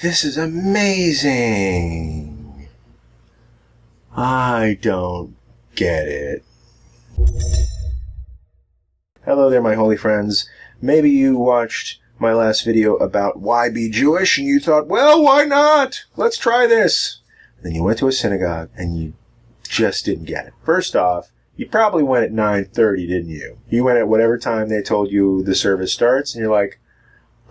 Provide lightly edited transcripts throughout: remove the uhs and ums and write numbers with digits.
This is amazing. I don't get it. Hello there, my holy friends. Maybe you watched my last video about why be Jewish and you thought, well, why not? Let's try this. Then you went to a synagogue and you just didn't get it. First off, you probably went at 9:30, didn't you? You went at whatever time they told you the service starts, and you're like,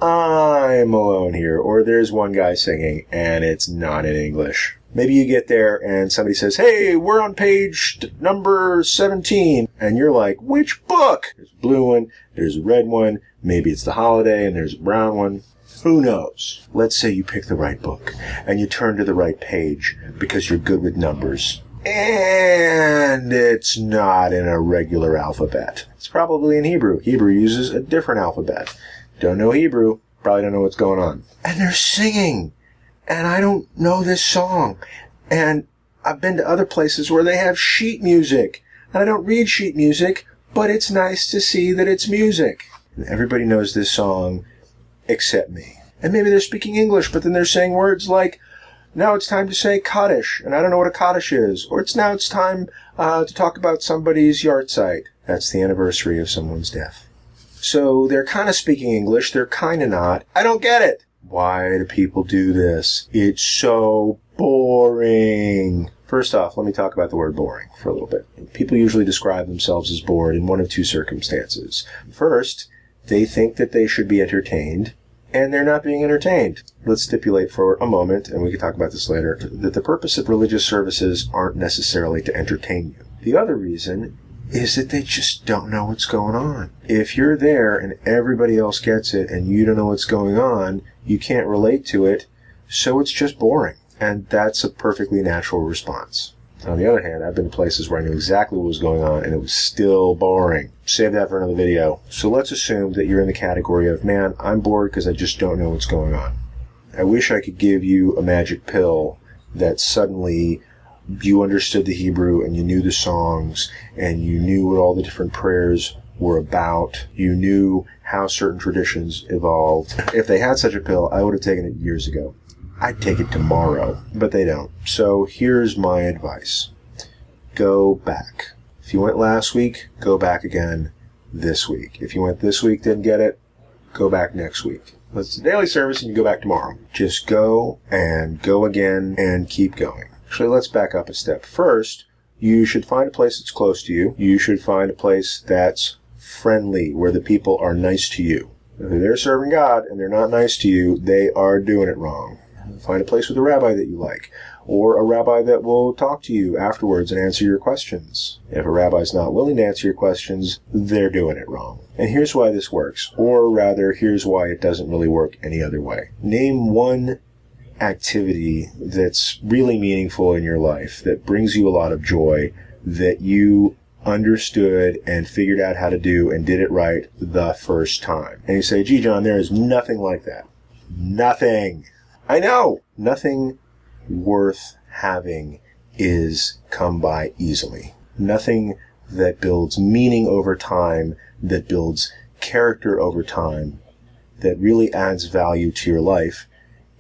I'm alone here. Or there's one guy singing, and it's not in English. Maybe you get there, and somebody says, hey, we're on page number 17. And you're like, which book? There's a blue one, there's a red one, maybe it's the holiday, and there's a brown one. Who knows? Let's say you pick the right book, and you turn to the right page because you're good with numbers. And it's not in a regular alphabet. It's probably in Hebrew. Hebrew uses a different alphabet. Don't know Hebrew, probably don't know what's going on. And they're singing. And I don't know this song. And I've been to other places where they have sheet music. And I don't read sheet music, but it's nice to see that it's music. And everybody knows this song except me. And maybe they're speaking English, but then they're saying words like, now it's time to say Kaddish, and I don't know what a Kaddish is. Or it's time to talk about somebody's yahrzeit. That's the anniversary of someone's death. So they're kind of speaking English, they're kind of not. I don't get it. Why do people do this? It's so boring. First off, let me talk about the word boring for a little bit. People usually describe themselves as bored in one of two circumstances. First, they think that they should be entertained, and they're not being entertained. Let's stipulate for a moment, and we can talk about this later, that the purpose of religious services aren't necessarily to entertain you. The other reason is that they just don't know what's going on. If you're there and everybody else gets it and you don't know what's going on, you can't relate to it, so it's just boring. And that's a perfectly natural response. On the other hand, I've been to places where I knew exactly what was going on and it was still boring. Save that for another video. So let's assume that you're in the category of, man, I'm bored because I just don't know what's going on. I wish I could give you a magic pill that suddenly you understood the Hebrew and you knew the songs and you knew what all the different prayers were about. You knew how certain traditions evolved. If they had such a pill, I would have taken it years ago. I'd take it tomorrow, but they don't. So here's my advice. Go back. If you went last week, go back again this week. If you went this week, didn't get it, go back next week. It's a daily service and you go back tomorrow. Just go and go again and keep going. Actually, let's back up a step. First, you should find a place that's close to you. You should find a place that's friendly, where the people are nice to you. If they're serving God and they're not nice to you, they are doing it wrong. Find a place with a rabbi that you like, or a rabbi that will talk to you afterwards and answer your questions. If a rabbi's not willing to answer your questions, they're doing it wrong. And here's why this works, or rather, here's why it doesn't really work any other way. Name one activity that's really meaningful in your life, that brings you a lot of joy, that you understood and figured out how to do and did it right the first time. And you say, gee, John, there is nothing like that. Nothing. I know. Nothing worth having is come by easily. Nothing that builds meaning over time, that builds character over time, that really adds value to your life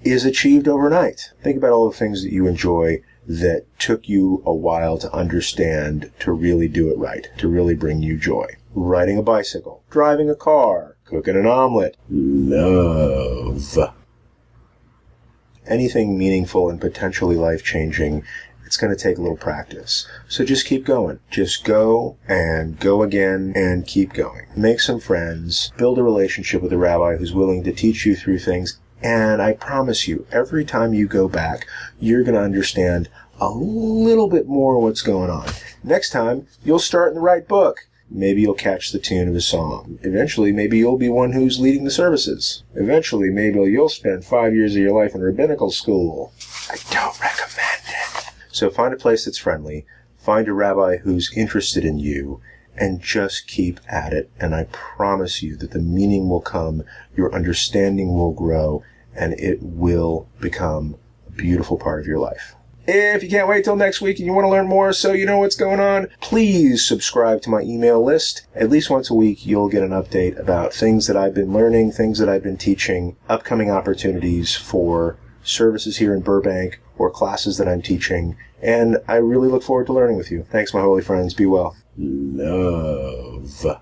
is achieved overnight. Think about all the things that you enjoy that took you a while to understand, to really do it right, to really bring you joy. Riding a bicycle, driving a car, cooking an omelet. Love. Anything meaningful and potentially life-changing, it's going to take a little practice. So just keep going. Just go and go again and keep going. Make some friends. Build a relationship with a rabbi who's willing to teach you through things. And I promise you, every time you go back, you're going to understand a little bit more what's going on. Next time, you'll start in the right book. Maybe you'll catch the tune of a song. Eventually, maybe you'll be one who's leading the services. Eventually, maybe you'll spend 5 years of your life in rabbinical school. I don't recommend it. So find a place that's friendly. Find a rabbi who's interested in you. And just keep at it. And I promise you that the meaning will come, your understanding will grow, and it will become a beautiful part of your life. If you can't wait till next week and you want to learn more so you know what's going on, please subscribe to my email list. At least once a week, you'll get an update about things that I've been learning, things that I've been teaching, upcoming opportunities for services here in Burbank or classes that I'm teaching. And I really look forward to learning with you. Thanks, my holy friends. Be well. Love.